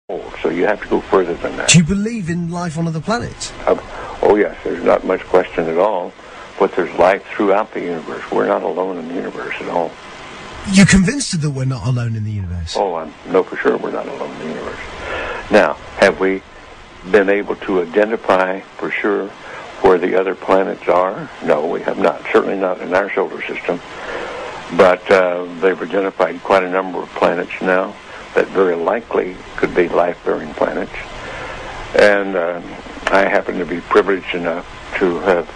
So you have to go further than that. Do you believe in life on other planets? Oh, yes. There's not much question at all. But there's life throughout the universe. We're not alone in the universe at all. You're convinced that we're not alone in the universe? Oh, I know for sure we're not alone in the universe. Now, have we been able to identify for sure where the other planets are? No, we have not. Certainly not in our solar system. But they've identified quite a number of planets now that very likely could be life-bearing planets. And I happen to be privileged enough to have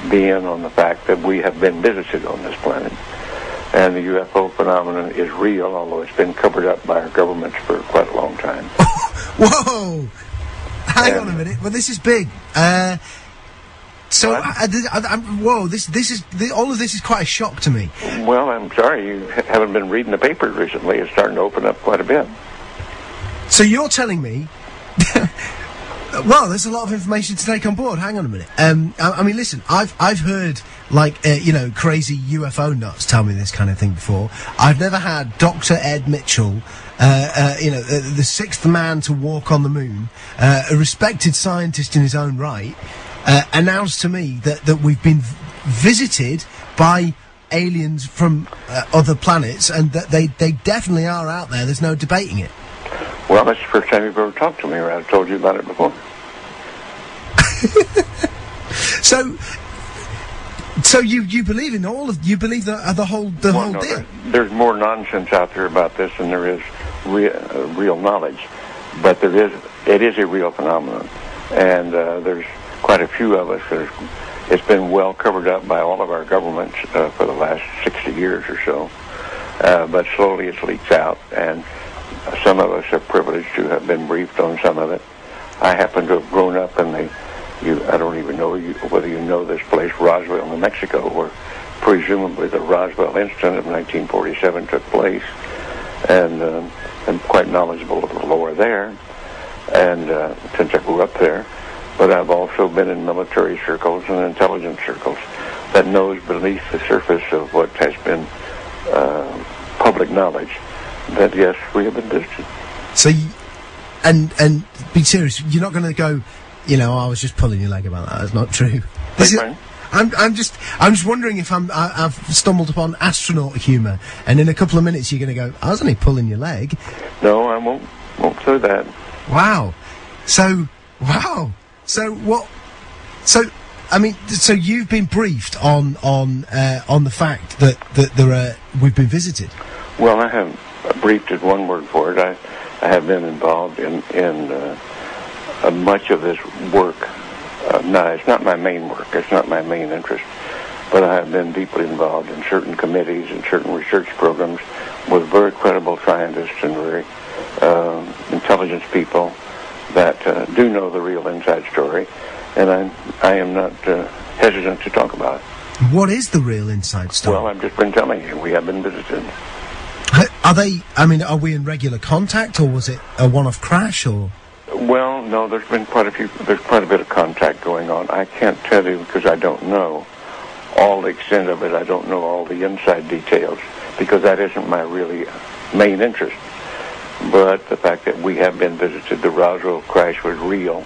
be in on the fact that we have been visited on this planet. And the UFO phenomenon is real, although it's been covered up by our governments for quite a long time. Whoa! Hang on a minute. Well, this is big. Whoa! All of this is quite a shock to me. Well, I'm sorry you haven't been reading the papers recently. It's starting to open up quite a bit. So you're telling me? Well, there's a lot of information to take on board. Hang on a minute. I mean, listen. I've heard crazy UFO nuts tell me this kind of thing before. I've never had Dr. Ed Mitchell, the sixth man to walk on the moon, a respected scientist in his own right, announced to me that we've been visited by aliens from other planets, and that they definitely are out there. There's no debating it. Well, that's the first time you've ever talked to me, or I've told you about it before. So you believe in you believe the whole deal? There's more nonsense out there about this than there is real knowledge, but it is a real phenomenon, and there's quite a few of us it's been well covered up by all of our governments for the last 60 years or so, but slowly it leaks out, and some of us are privileged to have been briefed on some of it. I happen to have grown up in I don't even know whether you know this place, Roswell, New Mexico, where presumably the Roswell incident of 1947 took place, and I'm quite knowledgeable of the lore there, and since I grew up there. But I've also been in military circles and intelligence circles that knows beneath the surface of what has been public knowledge that, yes, we have been visited. So, and be serious, you're not going to go, I was just pulling your leg about that. That's not true. I'm just wondering if I've stumbled upon astronaut humour, and in a couple of minutes you're going to go, I was only pulling your leg. No, I won't do that. Wow. So what? So you've been briefed on the fact that we've been visited. Well, I haven't briefed is one word for it. I have been involved in much of this work. No, it's not my main work. It's not my main interest. But I have been deeply involved in certain committees and certain research programs with very credible scientists and very intelligence people that do know the real inside story. And I am not hesitant to talk about it. What is the real inside story? Well, I've just been telling you. We have been visited. Are we in regular contact, or was it a one-off crash, or? Well, no, there's quite a bit of contact going on. I can't tell you because I don't know all the extent of it. I don't know all the inside details because that isn't my really main interest. But the fact that we have been visited, the Roswell crash was real,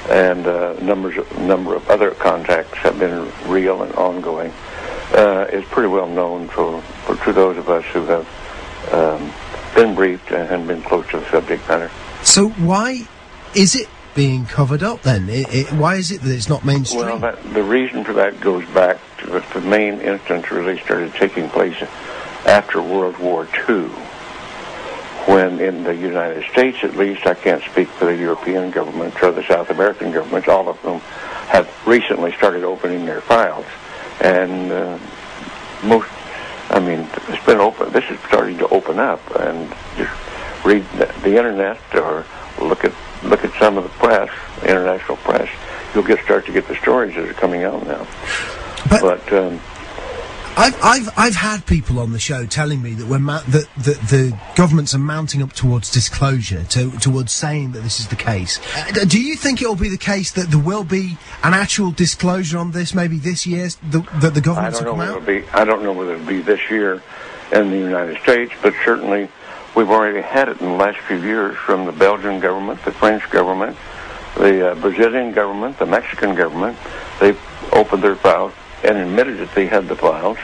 and a number of other contacts have been real and ongoing, is pretty well known to those of us who have been briefed and been close to the subject matter. So why is it being covered up then? Why is it that it's not mainstream? Well, the reason for that goes back to the main instance really started taking place after World War II, when in the United States, at least, I can't speak for the European governments or the South American governments, all of whom have recently started opening their files. And it's been open. This is starting to open up, and just read the internet or look at some of the press, international press. You'll start to get the stories that are coming out now. But I've had people on the show telling me that that the governments are mounting up towards disclosure, towards saying that this is the case. Do you think it will be the case that there will be an actual disclosure on this, maybe this year, that the governments will come out? I don't know whether it'll be this year in the United States, but certainly We've already had it in the last few years from the Belgian government, the French government, the Brazilian government, the Mexican government. They've opened their files and admitted that they had the files.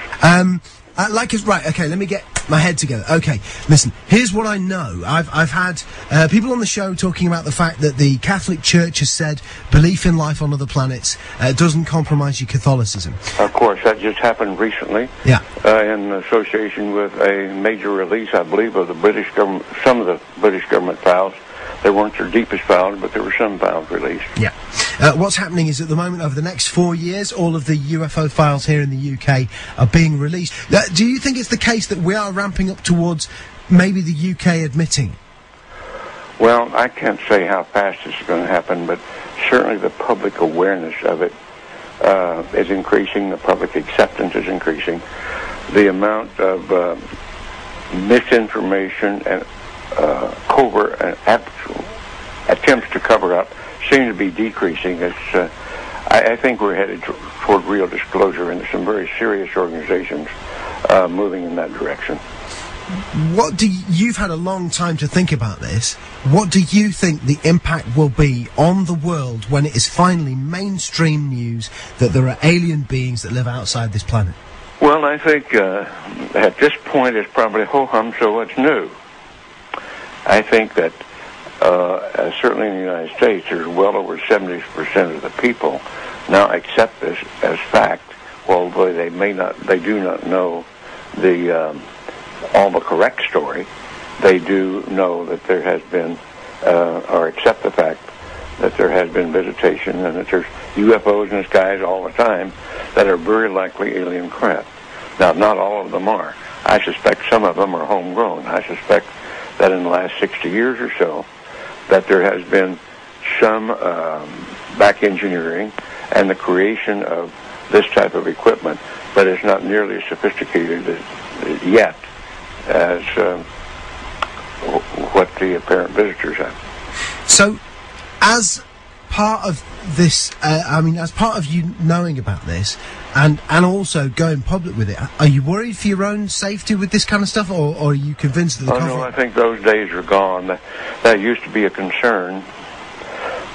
Right, okay, let me get my head together. Okay, listen, here's what I know. I've had people on the show talking about the fact that the Catholic Church has said belief in life on other planets doesn't compromise your Catholicism. Of course, that just happened recently. Yeah. In association with a major release, I believe, of the British government, some of the British government files. They weren't their deepest files, but there were some files released. Yeah. What's happening is at the moment, over the next 4 years, all of the UFO files here in the UK are being released. Do you think it's the case that we are ramping up towards maybe the UK admitting? Well, I can't say how fast this is going to happen, but certainly the public awareness of it is increasing. The public acceptance is increasing. The amount of misinformation and covert and actual attempts to cover up seem to be decreasing. I think we're headed toward real disclosure, and some very serious organizations moving in that direction. You've had a long time to think about this. What do you think the impact will be on the world when it is finally mainstream news that there are alien beings that live outside this planet? Well, I think at this point it's probably ho-hum, so what's new? I think that certainly in the United States, there's well over 70% of the people now accept this as fact, although they do not know all the correct story. They do know that there has been, or accept the fact that there has been visitation and that there's UFOs in the skies all the time that are very likely alien craft. Now, not all of them are. I suspect some of them are homegrown. I suspect that in the last 60 years or so, that there has been some back engineering and the creation of this type of equipment, but it's not nearly as sophisticated yet as what the apparent visitors have. So, as part of this, as part of you knowing about this, and also going public with it, are you worried for your own safety with this kind of stuff, or are you convinced that the no, I think those days are gone. That used to be a concern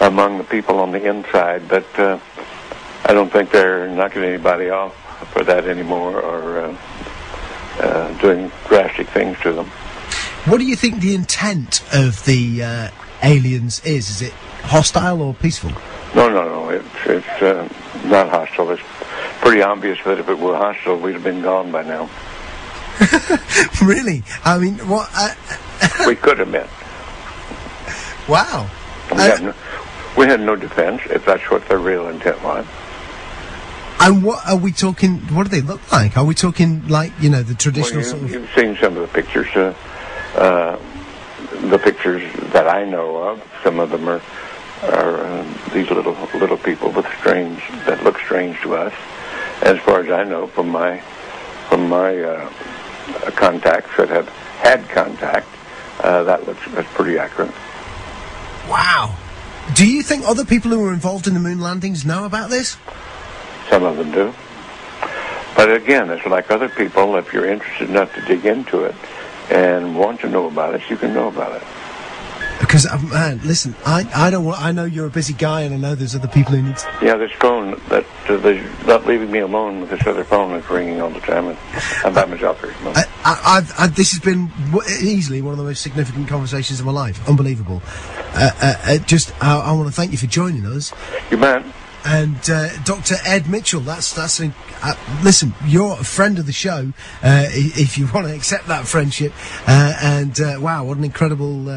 among the people on the inside, but I don't think they're knocking anybody off for that anymore, or doing drastic things to them. What do you think the intent of the aliens is? Is it hostile or peaceful? No. It's not hostile. It's pretty obvious that if it were hostile, we'd have been gone by now. Really? I mean, what? We could have been. Wow. We had no defense, if that's what their real intent was. And what are we talking? What do they look like? Are we talking like, the traditional sort of... You've seen some of the pictures. The pictures that I know of, some of them are these little people that look strange to us. As far as I know, from my contacts that have had contact, that's pretty accurate. Wow. Do you think other people who were involved in the moon landings know about this? Some of them do. But again, it's like other people. If you're interested enough to dig into it and want to know about it, you can know about it. Because, man, listen, I know you're a busy guy, and I know there's other people who need to... Yeah, this phone, they're not leaving me alone with this other phone that's ringing all the time, and I'm by myself here. This has been easily one of the most significant conversations of my life. Unbelievable. I want to thank you for joining us. You bet. And Dr. Ed Mitchell, listen, you're a friend of the show, if you want to accept that friendship. Wow, what an incredible...